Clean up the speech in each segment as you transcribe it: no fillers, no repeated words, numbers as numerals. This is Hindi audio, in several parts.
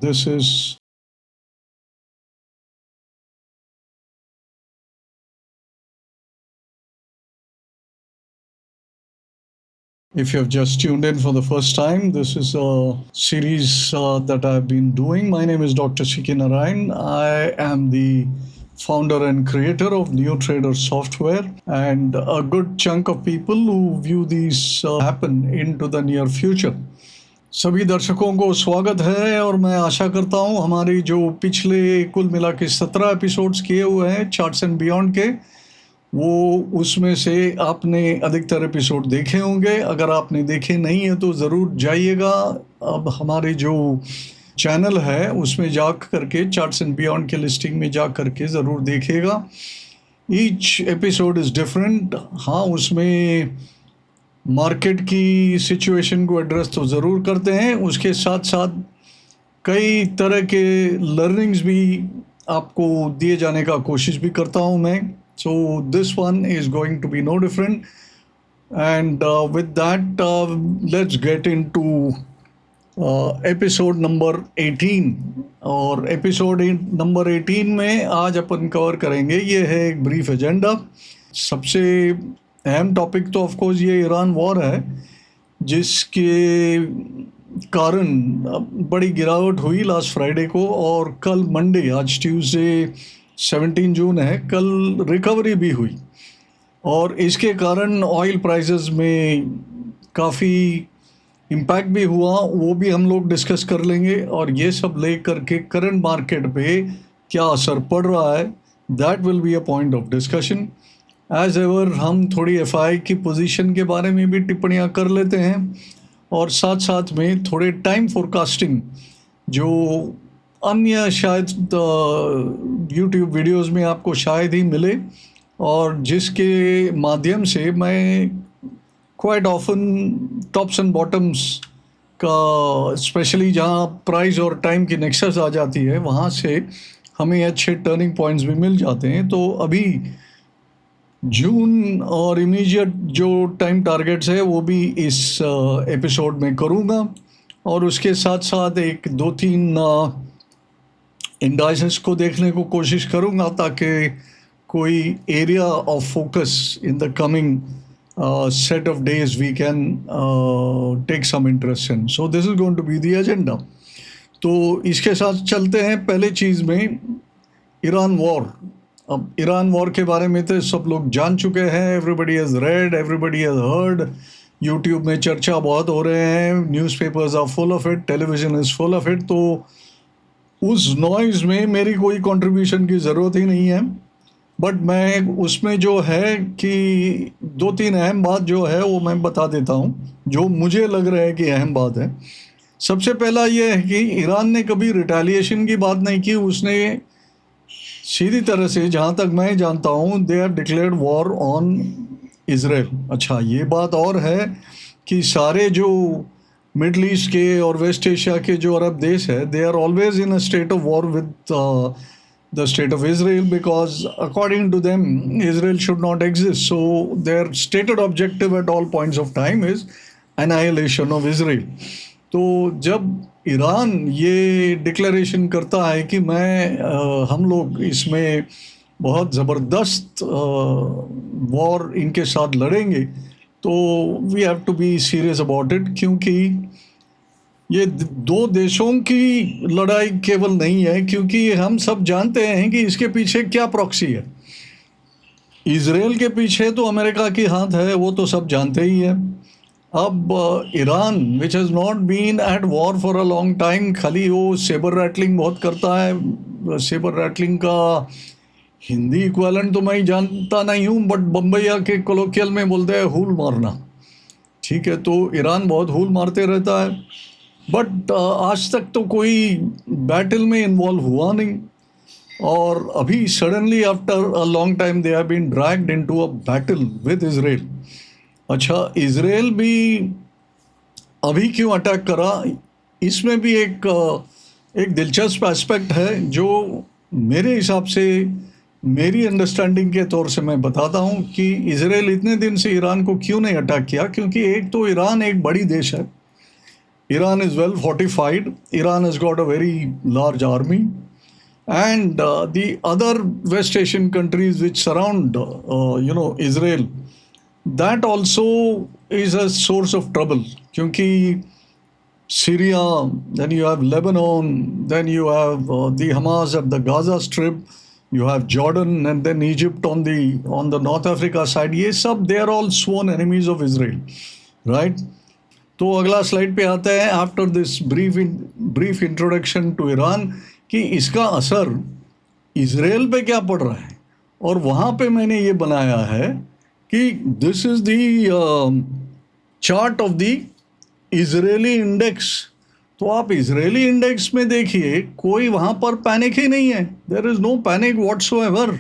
This is if you have just tuned in for the first time, this is a series that I've been doing. My name is Dr. Siki Narayan. I am the founder and creator of NeoTrader Software, and a good chunk of people who view these happen into the near future. सभी दर्शकों को स्वागत है और मैं आशा करता हूं हमारी जो पिछले कुल मिला के 17 एपिसोड्स किए हुए हैं चार्ट्स एंड बियॉन्ड के, वो उसमें से आपने अधिकतर एपिसोड देखे होंगे। अगर आपने देखे नहीं है तो ज़रूर जाइएगा। अब हमारे जो चैनल है उसमें जा करके चार्ट्स एंड बियॉन्ड के लिस्टिंग में जा करके ज़रूर देखिएगा। Each episode is different. हाँ, उसमें मार्केट की सिचुएशन को एड्रेस तो ज़रूर करते हैं, उसके साथ साथ कई तरह के लर्निंग्स भी आपको दिए जाने का कोशिश भी करता हूं मैं। So this one is going to be no different, and with that let's get into episode number 18। और एपिसोड नंबर 18 में आज अपन कवर करेंगे, ये है एक ब्रीफ एजेंडा। सबसे अहम टॉपिक तो ऑफ कोर्स ये ईरान वॉर है, जिसके कारण बड़ी गिरावट हुई लास्ट फ्राइडे को, और कल मंडे, आज ट्यूसडे 17 जून है, कल रिकवरी भी हुई और इसके कारण ऑयल प्राइसेस में काफ़ी इम्पैक्ट भी हुआ। वो भी हम लोग डिस्कस कर लेंगे, और ये सब ले करके करंट मार्केट पे क्या असर पड़ रहा है, that will be a point of discussion. As ever हम थोड़ी एफआई की पोजीशन के बारे में भी टिप्पणियां कर लेते हैं, और साथ साथ में थोड़े टाइम फोरकास्टिंग जो अन्य शायद यूट्यूब वीडियोस में आपको शायद ही मिले, और जिसके माध्यम से मैं quite often tops and bottoms का, स्पेशली जहां प्राइस और टाइम की नेक्सस आ जाती है, वहां से हमें अच्छे टर्निंग पॉइंट्स भी मिल जाते हैं। तो अभी जून और इमीडिएट जो टाइम टारगेट्स है वो भी इस एपिसोड में करूँगा, और उसके साथ साथ एक 2-3 इंडाइसेस को देखने को कोशिश करूँगा, ताकि कोई area of focus in the coming set of days we can take some interest in. So this is going to be the agenda. तो इसके साथ चलते हैं पहले चीज़ में, ईरान वॉर। अब ईरान वॉर के बारे में तो सब लोग जान चुके हैं, everybody has read, everybody has heard, YouTube में चर्चा बहुत हो रहे हैं, newspapers are full of it, television is full of it. तो उस नॉइज़ में मेरी कोई कंट्रीब्यूशन की ज़रूरत ही नहीं है, बट मैं उसमें जो है कि 2-3 अहम बात जो है वो मैं बता देता हूँ, जो मुझे लग रहा है कि अहम बात है। सबसे पहला ये है कि ईरान ने कभी रिटेलिएशन की बात नहीं की। उसने सीधी तरह से, जहाँ तक मैं जानता हूँ, they have declared war on Israel. अच्छा, ये बात और है कि सारे जो मिडल ईस्ट के और वेस्ट एशिया के जो अरब देश है, they are always in a state of war with the state of Israel, because according to them Israel should not exist. So their stated objective at all points of time is annihilation of Israel. तो जब ईरान ये डिक्लेरेशन करता है कि हम लोग इसमें बहुत ज़बरदस्त वॉर इनके साथ लड़ेंगे, तो we have to be serious about it, क्योंकि ये दो देशों की लड़ाई केवल नहीं है, क्योंकि हम सब जानते हैं कि इसके पीछे क्या प्रॉक्सी है। इज़राइल के पीछे तो अमेरिका की हाथ है, वो तो सब जानते ही हैं। अब Iran which has not been at war for a long time, खाली वो सेबर रैटलिंग बहुत करता है। सेबर रैटलिंग का हिंदी इक्वालेंट तो मैं जानता नहीं हूँ, बट बम्बैया के कोलोकियल में बोलते हैं हूल मारना। ठीक है, तो ईरान बहुत हूल मारते रहता है, बट आज तक तो कोई बैटल में इन्वॉल्व हुआ नहीं, और अभी suddenly after a long time they have been dragged into a battle with Israel. अच्छा, इज़राइल भी अभी क्यों अटैक करा, इसमें भी एक दिलचस्प एस्पेक्ट है, जो मेरे हिसाब से, मेरी अंडरस्टैंडिंग के तौर से मैं बताता हूँ कि इज़राइल इतने दिन से ईरान को क्यों नहीं अटैक किया। क्योंकि एक तो ईरान एक बड़ी देश है, Iran is well fortified. Iran has got a very large army, and the other West Asian countries which surround, Israel, that also is a source of trouble. क्योंकि Syria, then you have Lebanon, then you have the Hamas at the Gaza Strip, you have Jordan, and then Egypt on the North Africa side. ये सब they are all sworn enemies of Israel, right? तो अगला स्लाइड पे आता है after this brief introduction to Iran कि इसका असर इजराइल पे क्या पड़ रहा है। और वहाँ पे मैंने ये बनाया है कि this is the chart of the Israeli index. तो आप इजरायली इंडेक्स में देखिए कोई वहाँ पर पैनिक ही नहीं है, there is no panic whatsoever.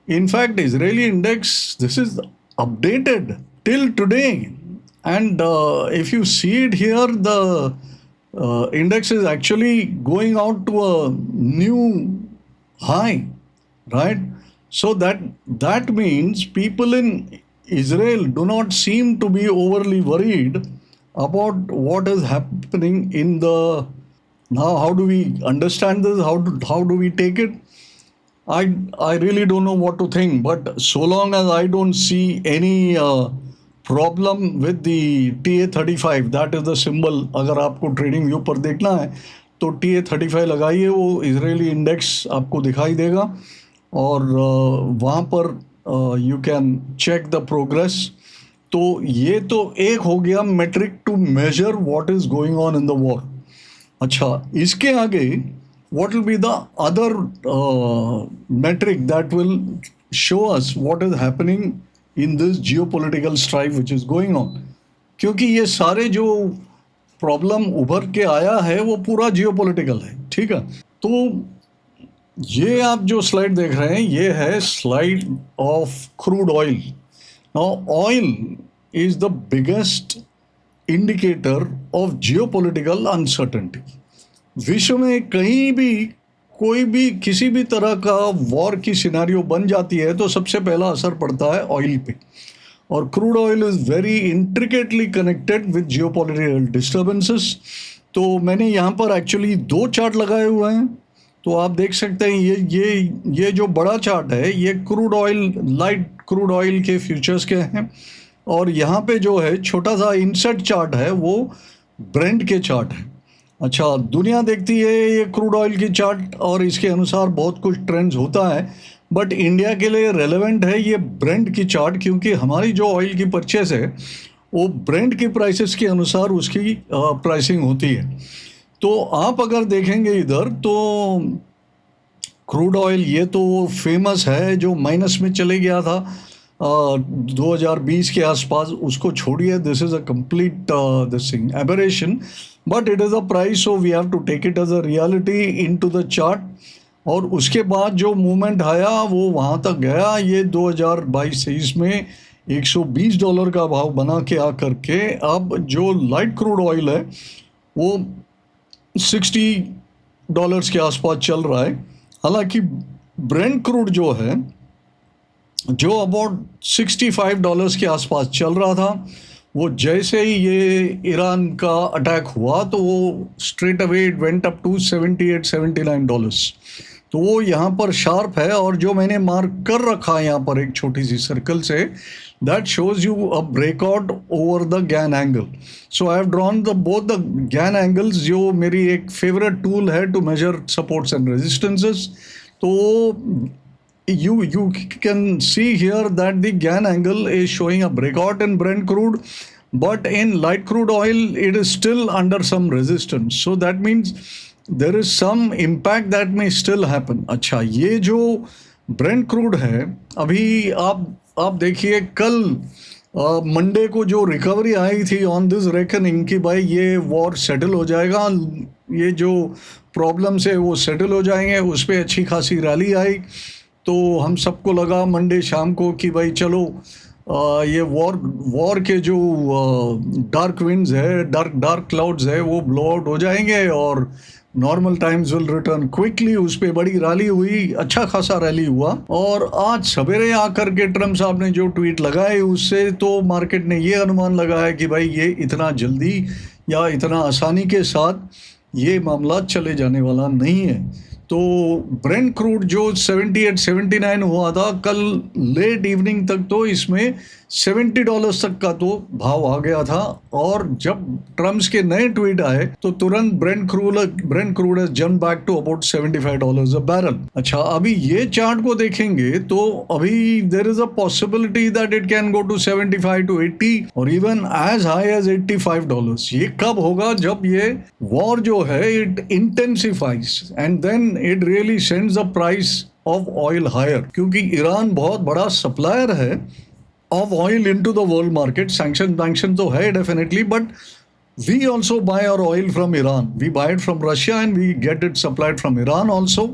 In fact, Israeli index, this is updated till today. And if you see it here, the index is actually going out to a new high, right? So that means people in Israel do not seem to be overly worried about what is happening in the. Now, how do we understand this? How do we take it? I really don't know what to think, but so long as I don't see any problem with the TA35, that is the symbol. अगर आपको ट्रेडिंग व्यू पर देखना है तो TA35 लगाइए, वो इजरायली इंडेक्स आपको दिखाई देगा और वहाँ पर you can check the progress. तो ये तो एक हो गया metric to measure what is going on in the war. अच्छा, इसके आगे what will be the other metric that will show us what is happening in this geopolitical strife which is going on? क्योंकि ये सारे जो प्रॉब्लम उभर के आया है वो पूरा जियोपॉलिटिकल है, ठीक है। तो ये आप जो स्लाइड देख रहे हैं ये है slide of crude oil. Now oil is the biggest indicator of geopolitical uncertainty. विश्व में कहीं भी कोई भी किसी भी तरह का वॉर की सिनेरियो बन जाती है तो सबसे पहला असर पड़ता है ऑयल पे, और crude oil is very intricately connected with geopolitical disturbances. तो मैंने यहाँ पर एक्चुअली दो चार्ट लगाए हुए हैं, तो आप देख सकते हैं ये जो बड़ा चार्ट है ये crude oil, light crude oil के फ्यूचर्स के हैं, और यहाँ पे जो है छोटा सा इनसेट चार्ट है वो ब्रेंट के चार्ट है। अच्छा, दुनिया देखती है ये क्रूड ऑयल की चार्ट और इसके अनुसार बहुत कुछ ट्रेंड्स होता है, बट इंडिया के लिए रेलेवेंट है ये ब्रेंट की चार्ट, क्योंकि हमारी जो ऑयल की परचेस है वो ब्रेंट की प्राइसेस के अनुसार उसकी प्राइसिंग होती है। तो आप अगर देखेंगे इधर तो क्रूड ऑयल ये तो फेमस है जो माइनस में चले गया था 2020 के आसपास, उसको छोड़िए, this is a complete this thing aberration, but it is a price, so we have to take it as a reality into the chart. और उसके बाद जो मूवमेंट आया वो वहाँ तक गया, ये 2022-23 में $120 का भाव बना के आ करके अब जो लाइट क्रूड ऑयल है वो $60 के आसपास चल रहा है। हालांकि ब्रेंट क्रूड जो है जो अबाउट $65 के आसपास चल रहा था, वो जैसे ही ये ईरान का अटैक हुआ तो वो straight away it went up to $78-79। तो वो यहाँ पर शार्प है, और जो मैंने मार्क कर रखा है यहाँ पर एक छोटी सी सर्कल से, that shows you a breakout over the Gann angle. So I have drawn the both the Gann angles, जो मेरी एक फेवरेट टूल है to measure supports and resistances. तो you can see here that the GAN angle is showing a breakout in Brent crude, but in light crude oil it is still under some resistance, so that means there is some impact that may still happen. अच्छा, ये जो Brent crude है अभी आप देखिए कल मंडे को जो रिकवरी आई थी ऑन दिस रेकनिंग कि भाई ये वॉर सेटल हो जाएगा, ये जो प्रॉब्लम्स है वो सेटल हो जाएंगे, उस पर अच्छी खासी रैली आई। तो हम सबको लगा मंडे शाम को कि भाई चलो ये वॉर के जो डार्क विंड्स है, डार्क क्लाउड्स है वो ब्लो आउट हो जाएंगे और normal times will return quickly. उस पर बड़ी रैली हुई, अच्छा खासा रैली हुआ, और आज सवेरे आकर के ट्रम्प साहब ने जो ट्वीट लगाए उससे तो मार्केट ने ये अनुमान लगाया कि भाई ये इतना जल्दी या इतना आसानी के साथ ये मामला चले जाने वाला नहीं है। तो ब्रेंट क्रूड जो 78 79 हुआ था कल लेट इवनिंग तक, तो इसमें $70 तक का तो भाव आ गया था। और जब ट्रम्प्स के नए ट्वीट आए तो तुरंत Brent crude has jump back to about $75 a barrel. अच्छा, अभी ये चार्ट को देखेंगे तो अभी there is a possibility that it can go to 75 to 80 और इवन एज हाई एज $85। ये कब होगा? जब ये वॉर जो है it intensifies and then it really sends the price of oil higher, क्योंकि ईरान बहुत बड़ा सप्लायर है of oil into the world market. Sanction तो है definitely, but we also buy our oil from Iran. We buy it from Russia and we get it supplied from Iran also.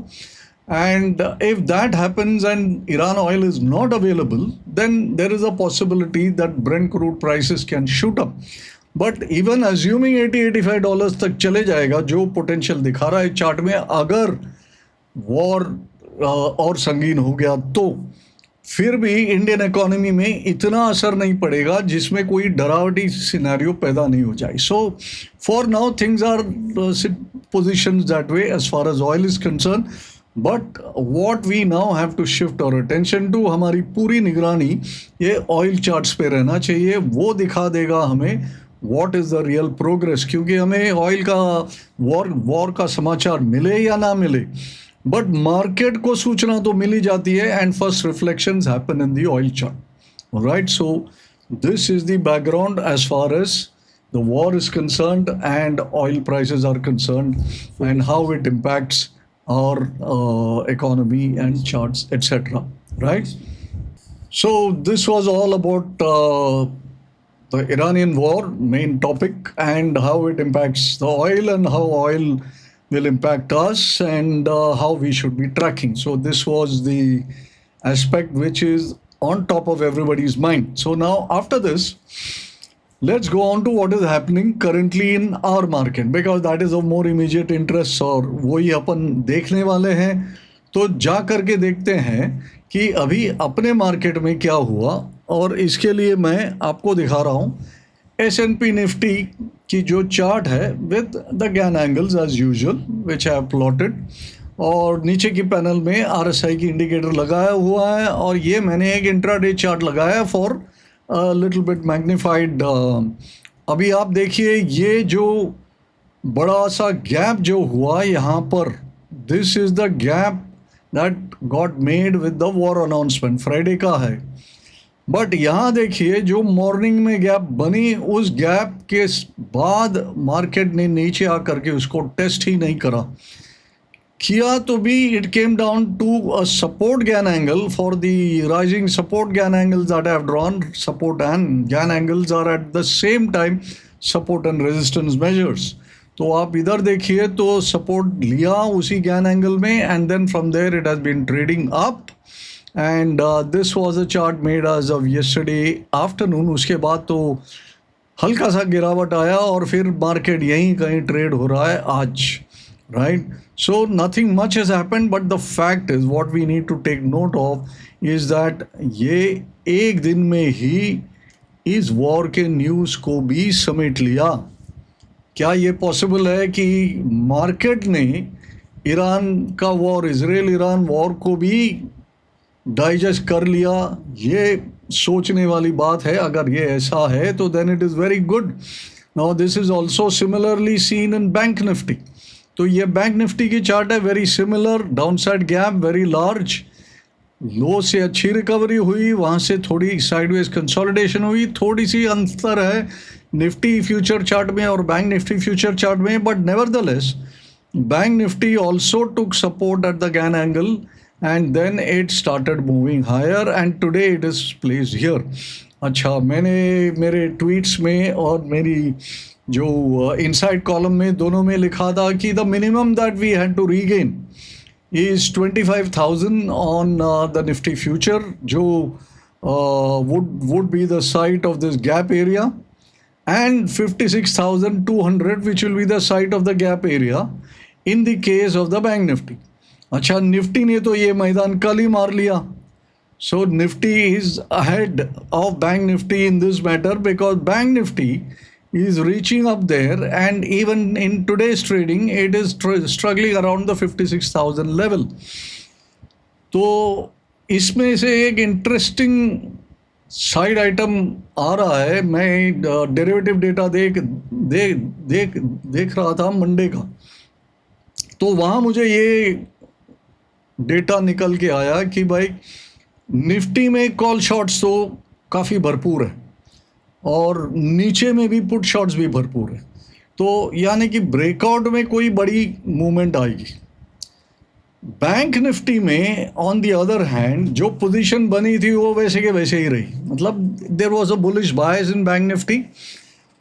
And if that happens and Iran oil is not available, then there is a possibility that Brent crude prices can shoot up. But even assuming $80-85 तक चले जाएगा, जो potential दिखा रहा है चार्ट में, अगर war और संगीन हो गया तो फिर भी इंडियन इकोनॉमी में इतना असर नहीं पड़ेगा जिसमें कोई डरावटी सिनेरियो पैदा नहीं हो जाए। So for now things are positions that way as far as oil is concern, but what we now have to shift our attention to, हमारी पूरी निगरानी ये ऑयल चार्ट्स पे रहना चाहिए। वो दिखा देगा हमें what is the real progress, क्योंकि हमें ऑयल का वॉर का समाचार मिले या ना मिले, बट मार्केट को सूचना तो मिल ही जाती है and first reflections happen in the oil chart, right? So this is the background as far as the war is concerned and oil prices are concerned and how it impacts our economy and charts etcetera, right? So this was all about the Iranian war, main topic, and how it impacts the oil and how oil will impact us and how we should be tracking. So this was the aspect which is on top of everybody's mind. So now after this, let's go on to what is happening currently in our market, because that is of more immediate interest और वही अपन देखने वाले हैं। तो जा करके देखते हैं कि अभी अपने मार्केट में क्या हुआ, और इसके लिए मैं आपको दिखा रहा हूँ S&P निफ्टी की जो चार्ट है with the Gann angles as usual which I have plotted, और नीचे की पैनल में RSI की इंडिकेटर लगाया हुआ है, और ये मैंने एक इंट्राडे चार्ट लगाया फॉर लिटिल बिट मैग्नीफाइड। अभी आप देखिए ये जो बड़ा सा गैप जो हुआ यहाँ पर, this is the gap that got made with the war announcement, Friday का है। बट यहाँ देखिए जो मॉर्निंग में गैप बनी, उस गैप के बाद मार्केट ने नीचे आकर के उसको टेस्ट ही नहीं किया तो भी it came down to a support Gann angle for the rising support Gann angles that I have drawn. Support and Gann angles are at the same time support and resistance measures. तो आप इधर देखिए तो सपोर्ट लिया उसी गैन एंगल में, and then from there it has been trading up, and this was a chart made as of yesterday afternoon. उसके बाद तो हल्का सा गिरावट आया और फिर मार्केट यहीं कहीं ट्रेड हो रहा है आज, right? So nothing much has happened, but the fact is what we need to take note of is that ये एक दिन में ही इस वॉर के न्यूज़ को भी समेट लिया। क्या ये पॉसिबल है कि मार्केट ने ईरान का वॉर, इजराइल ईरान वॉर को भी डाइजेस्ट कर लिया? ये सोचने वाली बात है। अगर ये ऐसा है तो then it is very good. Now this is also similarly seen in bank Nifty. तो ये बैंक निफ्टी की चार्ट है, very similar, downside gap very large, low से अच्छी रिकवरी हुई, वहाँ से थोड़ी साइडवेज कंसोलिडेशन हुई, थोड़ी सी अंतर है निफ्टी फ्यूचर चार्ट में और बैंक निफ्टी फ्यूचर चार्ट में, but nevertheless bank Nifty also took support at the Gann angle and then it started moving higher and today it is placed here. अच्छा, मैंने मेरे ट्वीट्स में और मेरी जो इनसाइड कॉलम में दोनों में लिखा था कि the minimum that we had to regain is 25,000 on the Nifty future, जो would be the site of this gap area, and 56,200 which will be the site of the gap area in the case of the Bank Nifty. अच्छा, निफ्टी ने तो ये मैदान कल ही मार लिया। So Nifty is ahead of Bank Nifty in this matter because Bank Nifty is reaching up there, and even in today's trading it is struggling around the 56,000 level. तो इसमें से एक इंटरेस्टिंग साइड आइटम आ रहा है. मैं डेरिवेटिव डेटा देख रहा था मंडे का, तो वहाँ मुझे ये डेटा निकल के आया कि भाई निफ्टी में कॉल शॉट्स तो काफ़ी भरपूर है और नीचे में भी पुट शॉट्स भी भरपूर है. तो यानी कि ब्रेकआउट में कोई बड़ी मूवमेंट आएगी. बैंक निफ्टी में ऑन द अदर हैंड जो पोजीशन बनी थी वो वैसे के वैसे ही रही. मतलब there was a bullish bias in bank Nifty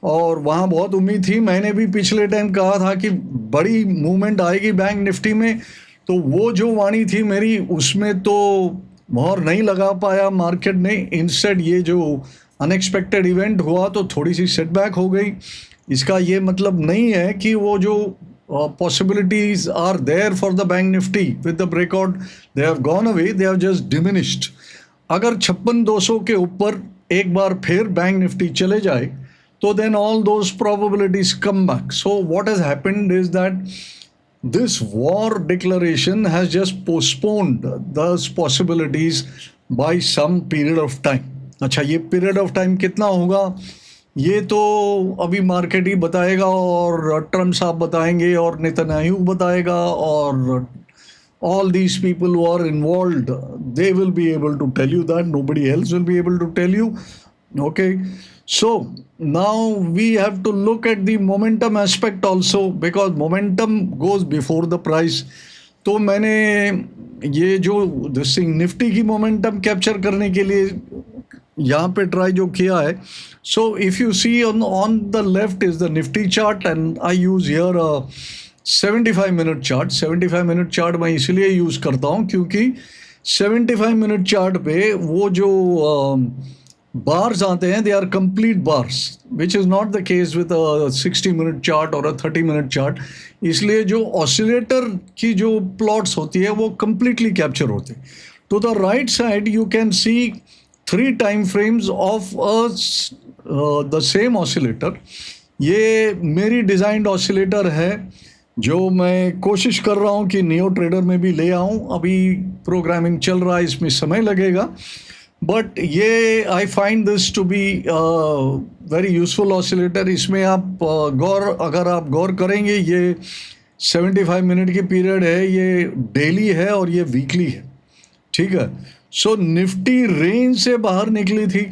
और वहाँ बहुत उम्मीद थी. मैंने भी पिछले टाइम कहा था कि बड़ी मूवमेंट आएगी बैंक निफ्टी में, तो वो जो वाणी थी मेरी उसमें तो मोहर नहीं लगा पाया मार्केट ने. इंस्टेड ये जो अनएक्सपेक्टेड इवेंट हुआ तो थोड़ी सी सेटबैक हो गई. इसका ये मतलब नहीं है कि वो जो possibilities are there for the bank nifty with the breakout, they have gone away, they have just diminished. अगर 56,200 के ऊपर एक बार फिर बैंक निफ्टी चले जाए तो then all those probabilities come back. So what has happened is that this war declaration has just postponed those possibilities by some period of time. अच्छा, ये period of time कितना होगा ये तो अभी मार्केट ही बताएगा और ट्रम्प साहब बताएंगे और नेतन्याहू बताएगा और all these people who are involved, they will be able to tell you that. Nobody else will be able to tell you. Okay, so now we have to look at the momentum aspect also, because momentum goes before the price. तो मैंने ये जो निफ्टी की मोमेंटम कैप्चर करने के लिए यहाँ पे ट्राई जो किया है. So if you see on the left is the Nifty chart and I use here 75 minute chart. 75 minute chart मैं इसलिए यूज़ करता हूँ क्योंकि 75 मिनट चार्ट पे वो जो बार्स आते हैं they are complete bars, which is not the case with 60 minute chart और 30 मिनट चार्ट. इसलिए जो ऑसिलेटर की जो प्लॉट्स होती है वो कंप्लीटली कैप्चर होते हैं. To the right side you can see 3 time frames of the same oscillator. ये मेरी डिज़ाइंड ऑसिलेटर है जो मैं कोशिश कर रहा हूँ कि नियो ट्रेडर में भी ले आऊँ. अभी प्रोग्रामिंग चल रहा है, इसमें समय लगेगा, बट ये I find this to be very useful oscillator. इसमें आप अगर आप गौर करेंगे ये 75 मिनट की पीरियड है, ये डेली है और ये वीकली है. ठीक है. सो निफ्टी रेंज से बाहर निकली थी.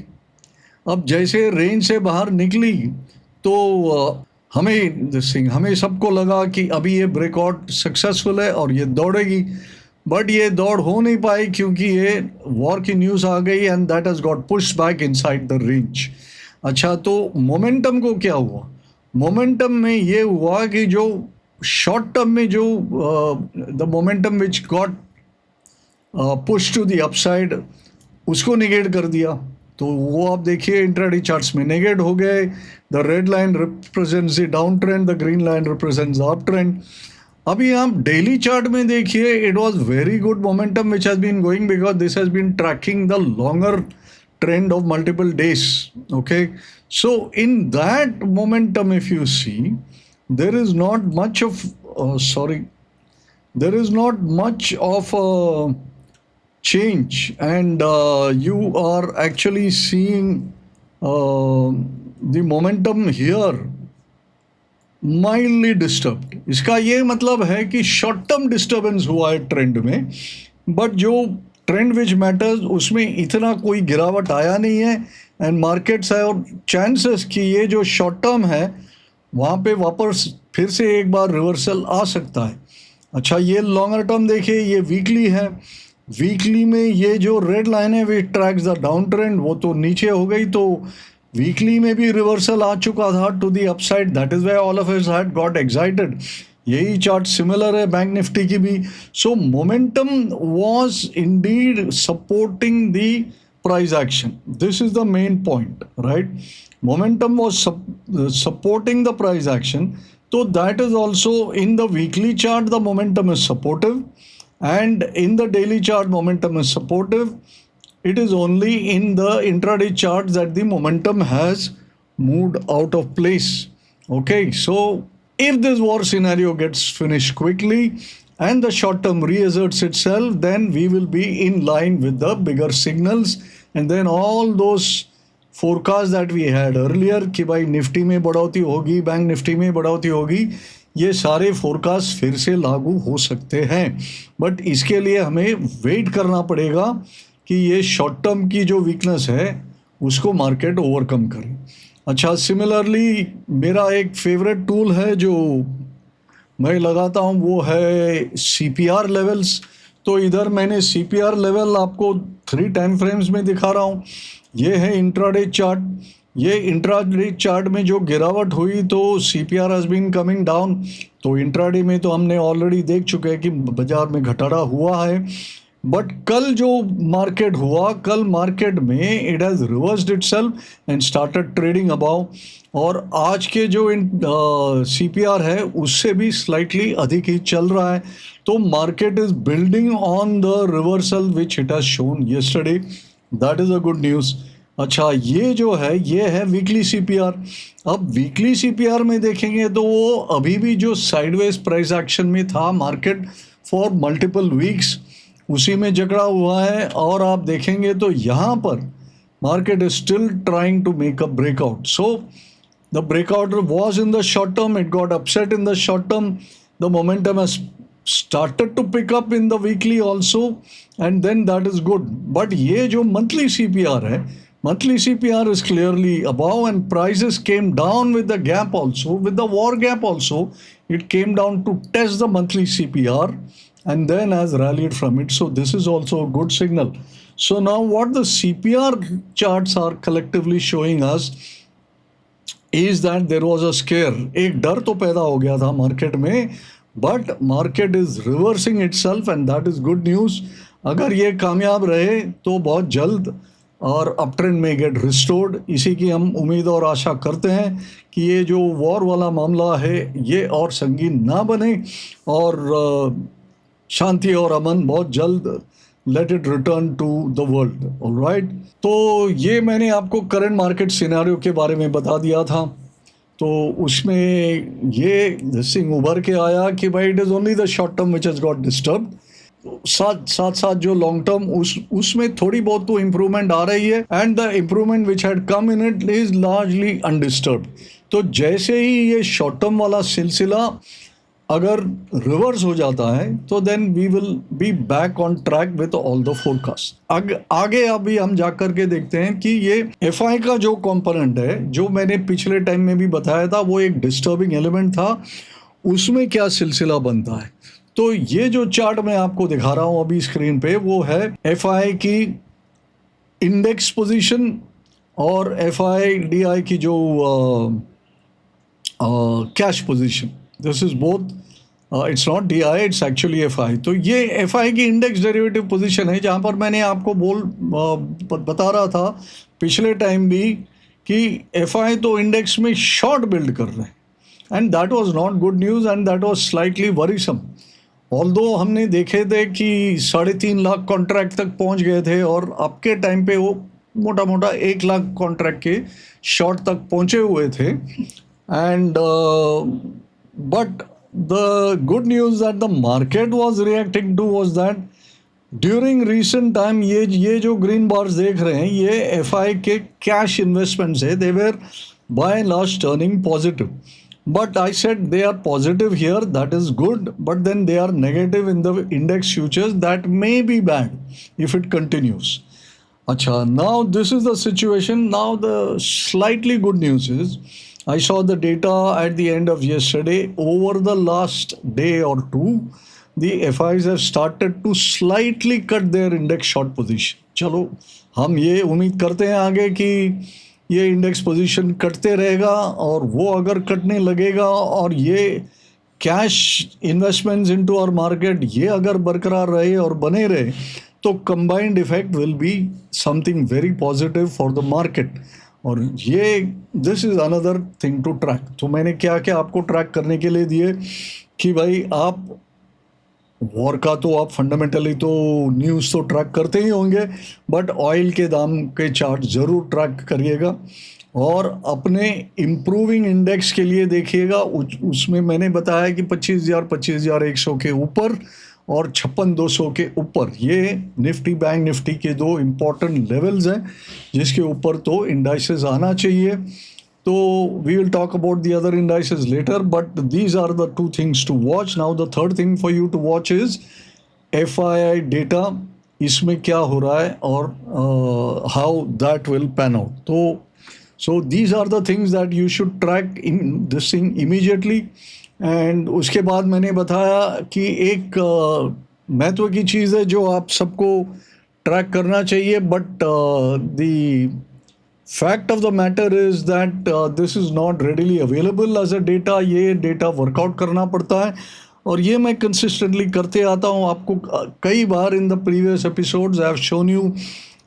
अब जैसे रेंज से बाहर निकली तो हमें सबको लगा कि अभी ये ब्रेकआउट सक्सेसफुल है और ये दौड़ेगी, बट ये दौड़ हो नहीं पाई क्योंकि ये वॉर की न्यूज़ आ गई and that has got pushed back inside the range. अच्छा, तो मोमेंटम को क्या हुआ? मोमेंटम में ये हुआ कि जो शॉर्ट टर्म में जो the momentum which got push to the upside उसको नेगेट कर दिया. तो वो आप देखिए इंट्राडे चार्ट्स में नेगेट हो गए. The red line represents the down trend, the green line represents the up trend. अभी आप डेली चार्ट में देखिए, it was very good momentum which has been going because this has been tracking the longer trend of multiple days. Okay, so in that momentum if you see there is not much of there is not much of a change, and you are actually seeing the momentum here mildly disturbed. इसका ये मतलब है कि शॉर्ट टर्म डिस्टर्बेंस हुआ है ट्रेंड में, बट जो ट्रेंड विच मैटर्स उसमें इतना कोई गिरावट आया नहीं है. एंड मार्केट्स है और चांसेस कि ये जो शॉर्ट टर्म है वहाँ पे वापस फिर से एक बार रिवर्सल आ सकता है. अच्छा, ये लॉन्गर टर्म देखिए, ये वीकली है. वीकली में ये जो रेड लाइन है विच ट्रैक्स द डाउन ट्रेंड वो तो नीचे हो गई, तो वीकली में भी रिवर्सल आ चुका था to the upside. That is why all of us had got excited. यही चार्ट सिमिलर है बैंक निफ्टी की भी. So momentum was indeed supporting the price action. This is the main point, right? Momentum was supporting the price action. तो that is also in the weekly chart the momentum is supportive, and in the daily chart momentum is supportive. It is only in the intraday chart that the momentum has moved out of place. Okay, so if this war scenario gets finished quickly and the short term reasserts itself, then we will be in line with the bigger signals, and then all those forecasts that we had earlier कि भाई निफ्टी में बढ़ोतरी होगी, बैंक निफ्टी में बढ़ोतरी होगी, ये सारे फोरकास्ट फिर से लागू हो सकते हैं. बट इसके लिए हमें वेट करना पड़ेगा कि ये शॉर्ट टर्म की जो वीकनेस है उसको मार्केट ओवरकम करे. अच्छा, सिमिलरली मेरा एक फेवरेट टूल है जो मैं लगाता हूँ, वो है CPR लेवल्स. तो इधर मैंने CPR लेवल आपको 3 टाइम फ्रेम्स में दिखा रहा हूँ. ये है इंट्राडे चार्ट. ये इंट्राडे चार्ट में जो गिरावट हुई तो CPR has been coming down. तो इंट्राडे में तो हमने ऑलरेडी देख चुके हैं कि बाजार में घटाड़ा हुआ है. बट कल जो मार्केट हुआ, कल मार्केट में it has reversed itself and started trading above. और आज के जो CPR है उससे भी स्लाइटली अधिक ही चल रहा है. तो market is building on the reversal which it has shown yesterday. That is a good news. अच्छा, ये जो है ये है वीकली CPR. अब वीकली CPR में देखेंगे तो वो अभी भी जो साइडवेज प्राइस एक्शन में था मार्केट फॉर मल्टीपल वीक्स, उसी में जकड़ा हुआ है. और आप देखेंगे तो यहाँ पर market is still trying to make a breakout. So the breakout was in the short term, it got upset in the short term. The momentum has started to pick up in the weekly also, and then that is good. But ये जो monthly CPR है, monthly CPR is clearly above, and prices came down with the gap also, with the war gap also. It came down to test the monthly CPR and then has rallied from it. So this is also a good signal. So now what the CPR charts are collectively showing us is that there was a scare. एक डर तो पैदा हो गया था मार्केट में, but market is reversing itself and that is good news. अगर ये कामयाब रहे तो बहुत जल्द और अप ट्रेंड में गेट रिस्टोर्ड. इसी की हम उम्मीद और आशा करते हैं कि ये जो वॉर वाला मामला है ये और संगीन ना बने और शांति और अमन बहुत जल्द let it return to the world. Alright, तो ये मैंने आपको करंट मार्केट सिनेरियो के बारे में बता दिया था. तो उसमें ये दिसिंग उभर के आया कि भाई it is only the short term which has got disturb. साथ जो लॉन्ग टर्म उसमें थोड़ी बहुत तो इम्प्रूवमेंट आ रही है, and the improvement which had come in it is largely undisturb. तो जैसे ही ये शॉर्ट टर्म वाला सिलसिला अगर रिवर्स हो जाता है तो then we will be back on track with all the forecast. आगे अभी हम जा कर के देखते हैं कि ये FI का जो कंपोनेंट है, जो मैंने पिछले टाइम में भी बताया था, वो एक डिस्टर्बिंग एलिमेंट था, उसमें क्या सिलसिला बनता है. तो ये जो चार्ट मैं आपको दिखा रहा हूँ अभी स्क्रीन पे, वो है FI की इंडेक्स पोजीशन और FIDI की जो cash position. This is both, it's not DI, it's actually FI. तो ये FI की इंडेक्स डेरिवेटिव पोजीशन है, जहाँ पर मैंने आपको बता रहा था पिछले टाइम भी कि FI तो इंडेक्स में शॉर्ट बिल्ड कर रहे हैं, and that was not good news and that was slightly worrisome. Although हमने देखे थे कि 3.5 लाख कॉन्ट्रैक्ट तक पहुंच गए थे, और अब के टाइम पे वो मोटा मोटा 1 लाख कॉन्ट्रैक्ट के शॉर्ट तक पहुंचे हुए थे. And but the good news that the market was reacting to was that during recent time ये जो green bars देख रहे हैं ये FI के cash investments है, they were by and large turning positive. But I said they are positive here, that is good, but then they are negative in the index futures. That may be bad if it continues. Acha, now this is the situation. Now the slightly good news is I saw the data at the end of yesterday. Over the last day or two, the FIs have started to slightly cut their index short position. चलो हम ये उम्मीद करते हैं आगे कि ये इंडेक्स पोजीशन कटते रहेगा, और वो अगर कटने लगेगा और ये cash investments into our market ये अगर बरकरार रहे और बने रहे, तो combined effect will be something very positive for the market. और ये this is another thing to track. तो मैंने क्या क्या आपको ट्रैक करने के लिए दिए कि भाई आप वॉर का तो आप फंडामेंटली तो न्यूज़ तो ट्रैक करते ही होंगे, बट ऑयल के दाम के चार्ट ज़रूर ट्रैक करिएगा. और अपने इम्प्रूविंग इंडेक्स के लिए देखिएगा, उसमें मैंने बताया कि 25,100 के ऊपर और 56,200 के ऊपर, ये निफ्टी बैंक निफ्टी के दो इम्पॉर्टेंट लेवल्स हैं जिसके ऊपर तो इंडाइसेस आना चाहिए. तो we will talk about the other indices later, but these are the two things to watch. Now the third thing for you to watch is FII data. इसमें क्या हो रहा है और how that will pan out. तो so these are the things that you should track in this thing immediately. and उसके बाद मैंने बताया कि एक महत्व की चीज़ है जो आप सबको ट्रैक करना चाहिए, but the fact of the matter is that this is not readily available as a data. ये डेटा वर्कआउट करना पड़ता है और ये मैं कंसिस्टेंटली करते आता हूँ आपको. कई बार in the previous episodes I have shown you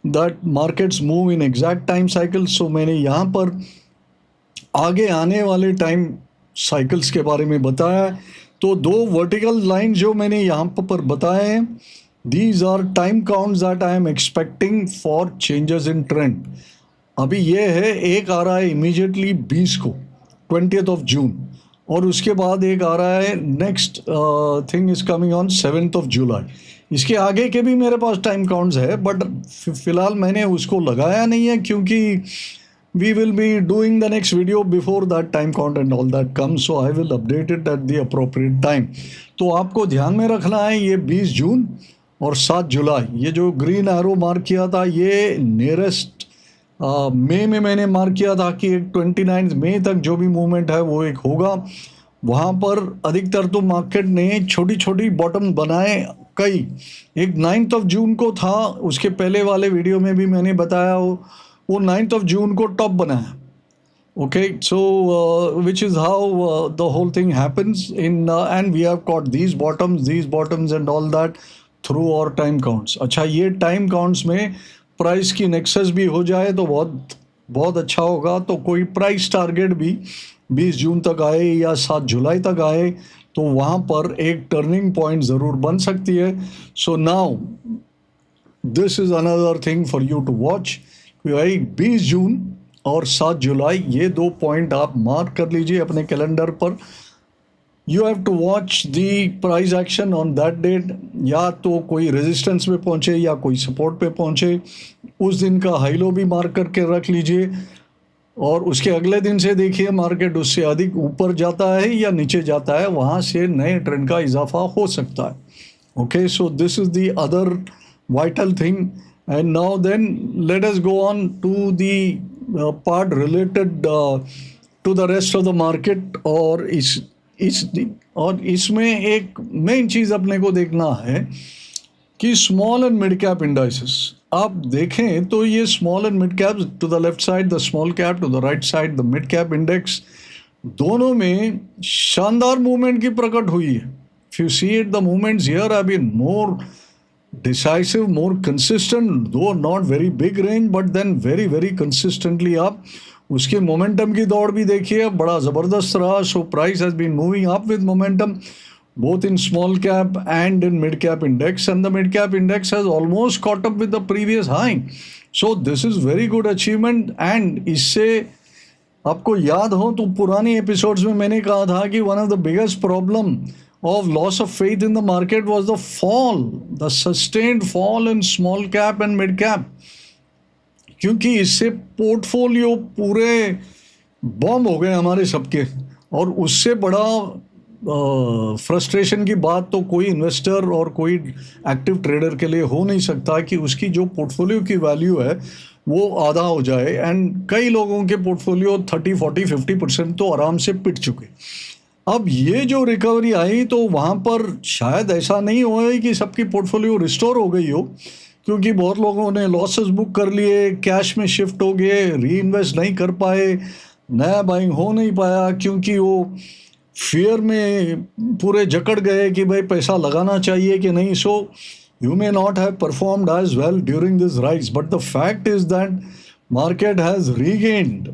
that markets move in exact time cycles. So मैंने यहाँ पर आगे आने वाले टाइम साइकिल्स के बारे में बताया है. तो दो वर्टिकल लाइन जो मैंने यहाँ पर बताए हैं, these are time counts that I am expecting for changes in trend. अभी ये है, एक आ रहा है इमीडिएटली 20 को 20th of June, और उसके बाद एक आ रहा है next thing is coming on 7th of July. इसके आगे के भी मेरे पास टाइम काउंट्स है, बट फ़िलहाल मैंने उसको लगाया नहीं है क्योंकि we will be doing the next video before that time count and all that come. So I will update it at the appropriate time. तो आपको ध्यान में रखना है ये 20 जून और 7 जुलाई, ये जो ग्रीन एरो मार्क किया था ये नियरेस्ट मई में मैंने मार्क किया था कि एक 29 मई तक जो भी मूवमेंट है वो एक होगा. वहाँ पर अधिकतर तो मार्केट ने छोटी छोटी बॉटम बनाए कई. एक 9th of June को था, उसके पहले वाले वीडियो में भी मैंने बताया वो 9th of June को टॉप बनाया. Okay, so which is how the whole thing happens in and we have caught these bottoms and all that through our time counts. अच्छा, ये टाइम काउंट्स में प्राइस की नेक्सस भी हो जाए तो बहुत बहुत अच्छा होगा. तो कोई प्राइस टारगेट भी 20 जून तक आए या 7 जुलाई तक आए तो वहाँ पर एक टर्निंग पॉइंट ज़रूर बन सकती है. So now this is another thing for you to watch. भाई 20 जून और 7 जुलाई ये दो पॉइंट आप मार्क कर लीजिए अपने कैलेंडर पर. You have to watch the price action on that date. या तो कोई रेजिस्टेंस पे पहुँचे या कोई सपोर्ट पे पहुँचे, उस दिन का हाई लो भी मार्क करके रख लीजिए और उसके अगले दिन से देखिए मार्केट उससे अधिक ऊपर जाता है या नीचे जाता है, वहाँ से नए ट्रेंड का इजाफा हो सकता है. Okay, so this is the other vital thing. And now then let us go on to the part related to the rest of the market. और इसमें एक मेन चीज़ अपने को देखना है कि small and mid cap indices आप देखें तो ये small and mid cap to the left side, the small cap to the right side, the mid cap index, दोनों में शानदार मूवमेंट की प्रकट हुई है. If you see it, the movements here have been more decisive, more consistent, though not very big range but then very very consistently आप उसके मोमेंटम की दौड़ भी देखिए, बड़ा ज़बरदस्त रहा. So price has been moving up with momentum both in small cap and in mid cap index, and the mid cap index has almost caught up with the previous high. So this is very good achievement. And इससे आपको याद हो तो पुरानी एपिसोड्स में मैंने कहा था कि one of the biggest problem of loss of faith in the market was the fall, the sustained fall in small cap and mid cap, क्योंकि इससे पोर्टफोलियो पूरे बॉम्ब हो गए हमारे सबके. और उससे बड़ा फ्रस्ट्रेशन की बात तो कोई इन्वेस्टर और कोई एक्टिव ट्रेडर के लिए हो नहीं सकता कि उसकी जो पोर्टफोलियो की वैल्यू है वो आधा हो जाए. एंड कई लोगों के पोर्टफोलियो 30, 40, 50% तो आराम से पिट चुके. अब ये जो रिकवरी आई तो वहाँ पर शायद ऐसा नहीं हुआ कि सबकी पोर्टफोलियो रिस्टोर हो गई हो, क्योंकि बहुत लोगों ने लॉसेस बुक कर लिए, कैश में शिफ्ट हो गए, री इन्वेस्ट नहीं कर पाए, नया बाइंग हो नहीं पाया क्योंकि वो फियर में पूरे जकड़ गए कि भाई पैसा लगाना चाहिए कि नहीं. So you may not have performed as well during this rise, but the fact is that market has regained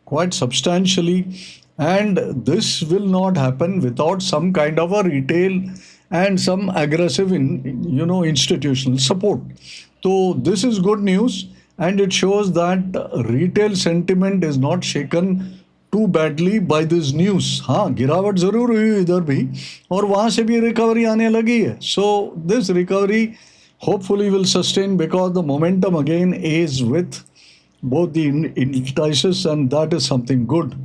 quite substantially, and this will not happen without some kind of a retail and some aggressive institutional support. So this is good news. and it shows that retail sentiment is not shaken too badly by this news. हाँ, गिरावट जरूर हुई इधर भी और वहाँ से भी रिकवरी आने लगी है. So this recovery hopefully will sustain because the momentum again is with both the indices, and that is something good.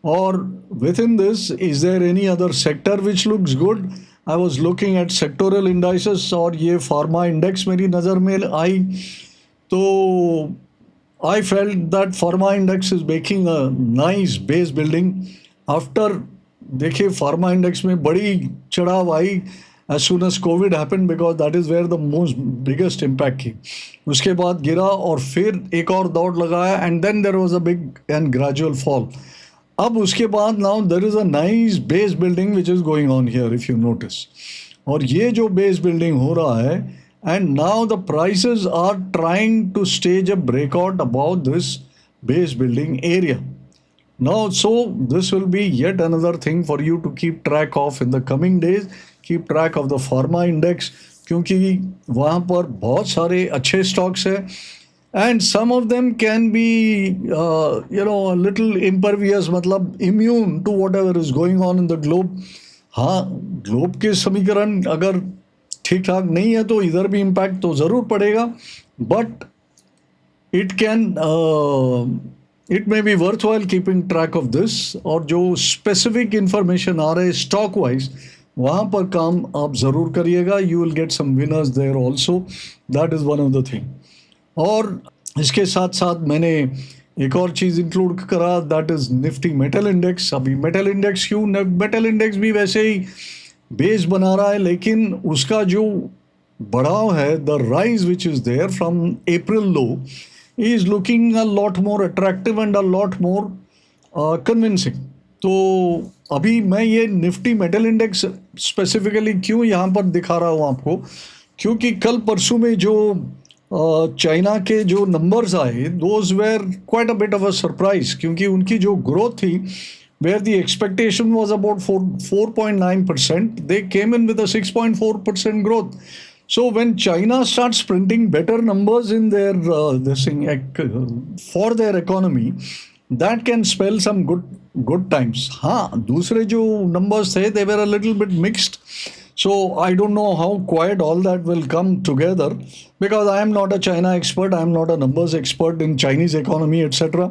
Or within this, is there any other sector which looks good? I was looking at sectoral indices और ये pharma index मेरी नज़र में आई, तो I felt that pharma index is making a nice base building after. देखिए pharma index में बड़ी चढ़ाव आई as soon as COVID happened because that is where the most biggest impact came. उसके बाद गिरा और फिर एक और दौड़ लगाया and then there was a big and gradual fall. अब उसके बाद now there is a nice base building which is going on here if you notice. और ये जो base building हो रहा है and now the prices are trying to stage a breakout above this base building area. Now, so this will be yet another thing for you to keep track of in the coming days. Keep track of the pharma index क्योंकि वहाँ पर बहुत सारे अच्छे stocks हैं and some of them can be a little impervious, मतलब immune to whatever is going on in the globe. हाँ, globe के समीकरण अगर ठीक ठाक नहीं है तो इधर भी impact तो ज़रूर पड़ेगा, but it can it may be worthwhile keeping track of this. और जो specific information आ रहे है stock wise वहाँ पर काम आप ज़रूर करिएगा. You will get some winners there also. That is one of the thing. और इसके साथ साथ मैंने एक और चीज़ इंक्लूड करा, that is Nifty metal index. अभी मेटल इंडेक्स क्यों, मेटल इंडेक्स भी वैसे ही बेस बना रहा है लेकिन उसका जो बढ़ाव है, the rise which is there from April low is looking a lot more attractive and a lot more convincing. तो अभी मैं ये निफ्टी मेटल इंडेक्स स्पेसिफिकली क्यों यहाँ पर दिखा रहा हूँ आपको, क्योंकि कल परसों में जो चाइना के जो नंबर्स आए, those were quite a bit of a surprise, क्योंकि उनकी जो ग्रोथ थी where the expectation was about 4.9%, they came in with a 6.4% growth. So when China starts printing better numbers in their this thing for their economy, that can spell some good times. हाँ, दूसरे जो numbers थे they were a little bit mixed. So I don't know how quiet all that will come together because I am not a China expert, I am not a numbers expert in Chinese economy, etc.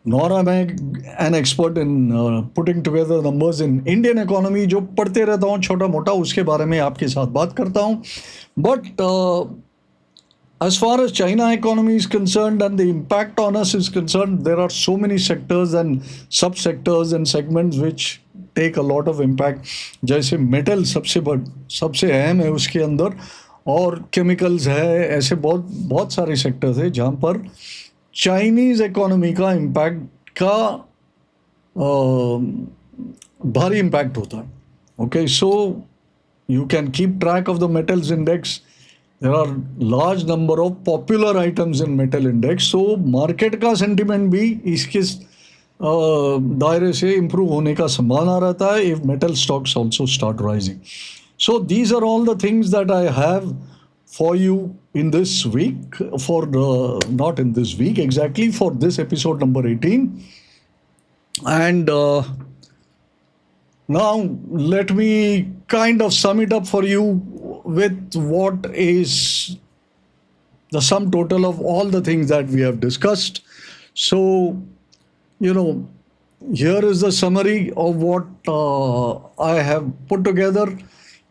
Nor am I an expert in putting together numbers in Indian economy. जो पढ़ते रहता हूँ छोटा मोटा उसके बारे में आपके साथ बात करता हूँ. But as far as China economy is concerned and the impact on us is concerned, there are so many sectors and sub-sectors and segments which take a lot of impact. जैसे मेटल सबसे अहम है उसके अंदर, और केमिकल्स है, ऐसे बहुत सारे सेक्टर्स हैं जहाँ पर चाइनीज़ इकोनॉमी का इम्पैक्ट का भारी इम्पैक्ट होता है. Okay, so you can keep track of the metals index. There are large number of popular items in metal index. So market का sentiment भी इसके दायरे से improve होने का संभावना रहता है if metal stocks also start rising. So these are all the things that I have for you in this week, not in this week exactly, for this episode number 18. And now, let me kind of sum it up for you with what is the sum total of all the things that we have discussed. So, here is the summary of what I have put together.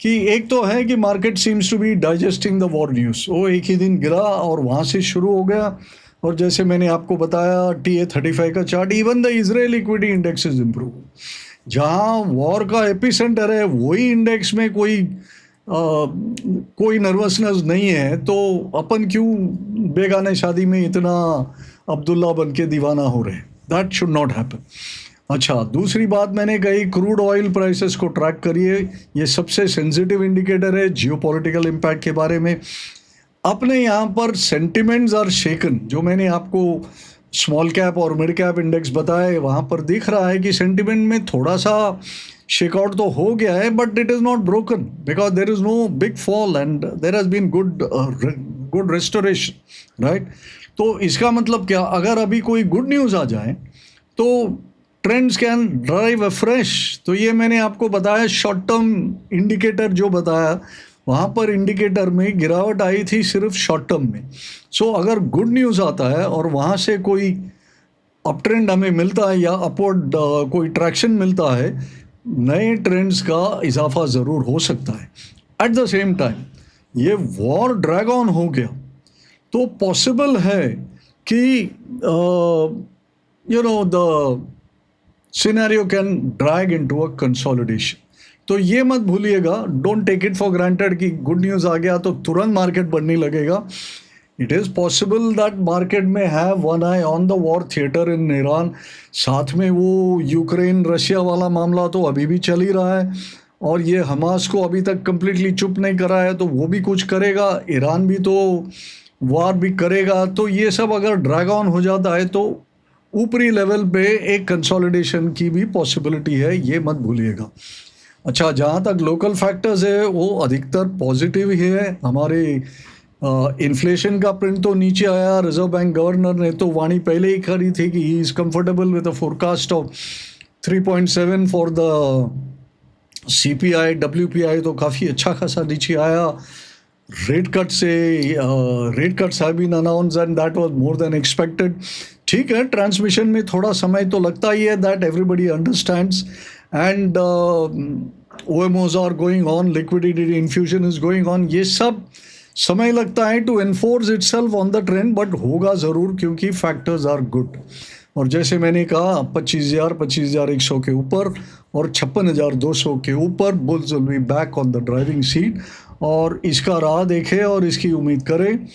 कि एक तो है कि market seems to be digesting the war news. वो एक ही दिन गिरा और वहाँ से शुरू हो गया. और जैसे मैंने आपको बताया TA35 का chart, even the Israel equity index is improve. जहाँ वॉर का एपिसेंटर है वही इंडेक्स में कोई नर्वसनेस नहीं है, तो अपन क्यों बेगाने शादी में इतना अब्दुल्ला बन के दीवाना हो रहे हैं. That should not happen. अच्छा, दूसरी बात मैंने कही, क्रूड ऑयल प्राइसेस को ट्रैक करिए. ये सबसे सेंसिटिव इंडिकेटर है जियोपॉलिटिकल इम्पैक्ट के बारे में. अपने यहाँ पर सेंटिमेंट्स आर शेकन. जो मैंने आपको स्मॉल कैप और मिड कैप इंडेक्स बताए, वहाँ पर दिख रहा है कि सेंटिमेंट में थोड़ा सा शेकआउट तो हो गया है, but it is not broken because there is no big fall and there has been good restoration, right. तो इसका मतलब क्या, अगर अभी कोई गुड न्यूज़ आ जाए तो trends can drive a fresh. तो ये मैंने आपको बताया शॉर्ट टर्म इंडिकेटर जो बताया, वहाँ पर इंडिकेटर में गिरावट आई थी सिर्फ शॉर्ट टर्म में। सो अगर गुड न्यूज़ आता है और वहाँ से कोई अप ट्रेंड हमें मिलता है या अपवर्ड कोई ट्रैक्शन मिलता है, नए ट्रेंड्स का इजाफा ज़रूर हो सकता है। एट द सेम टाइम ये वॉर ड्रैग ऑन हो गया तो पॉसिबल है कि the scenario can drag into a consolidation. तो ये मत भूलिएगा, don't take it for granted कि गुड न्यूज़ आ गया तो तुरंत मार्केट बढ़ने लगेगा। It is possible that market may have one eye on the war theatre in Iran. साथ में वो यूक्रेन रशिया वाला मामला तो अभी भी चल ही रहा है, और ये हमास को अभी तक कंप्लीटली चुप नहीं करा है, तो वो भी कुछ करेगा, ईरान भी तो वार भी करेगा। तो ये सब अगर ड्रैग ऑन हो जाता है तो ऊपरी लेवल पे एक कंसोलिडेशन की भी पॉसिबिलिटी है, ये मत भूलिएगा। अच्छा, जहाँ तक लोकल फैक्टर्स है वो अधिकतर पॉजिटिव ही है। हमारे इन्फ्लेशन का प्रिंट तो नीचे आया, रिजर्व बैंक गवर्नर ने तो वाणी पहले ही करी थी कि he is comfortable with a forecast of 3.7 for the CPI। WPI तो काफ़ी अच्छा खासा नीचे आया। Rate cuts have been announce and that was more than expected. ठीक है, ट्रांसमिशन में थोड़ा समय तो लगता ही है, that everybody understands, and OMOs are going on, liquidity infusion is going on. ये सब समय लगता है to enforce itself on the trend, but होगा ज़रूर क्योंकि फैक्टर्स आर गुड। और जैसे मैंने कहा 25,100 के ऊपर और 56,200 के ऊपर bulls will be back on the driving seat. और इसका राह देखें और इसकी उम्मीद करें।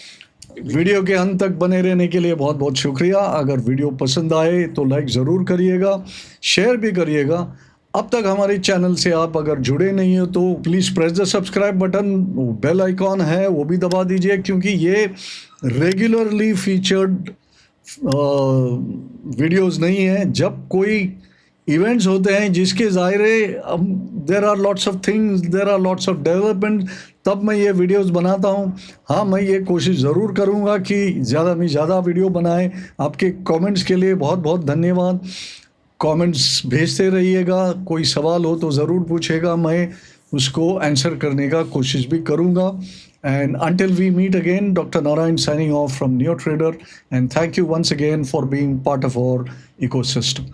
वीडियो के अंत तक बने रहने के लिए बहुत बहुत शुक्रिया। अगर वीडियो पसंद आए तो लाइक ज़रूर करिएगा, शेयर भी करिएगा। अब तक हमारे चैनल से आप अगर जुड़े नहीं हो तो please press the subscribe button, bell icon है वो भी दबा दीजिए, क्योंकि ये रेगुलरली फीचर्ड वीडियोस नहीं है। जब कोई इवेंट्स होते हैं जिसके ज़ाहिरे there are lots of things, there are lots of development, तब मैं ये वीडियोस बनाता हूँ। हाँ, मैं ये कोशिश ज़रूर करूँगा कि ज़्यादा में ज़्यादा वीडियो बनाएं। आपके कमेंट्स के लिए बहुत बहुत धन्यवाद। कमेंट्स भेजते रहिएगा, कोई सवाल हो तो ज़रूर पूछेगा, मैं उसको आंसर करने का कोशिश भी करूँगा। And until we meet again, Dr. Narayan signing off from NeoTrader, and thank you once again for being part of our ecosystem.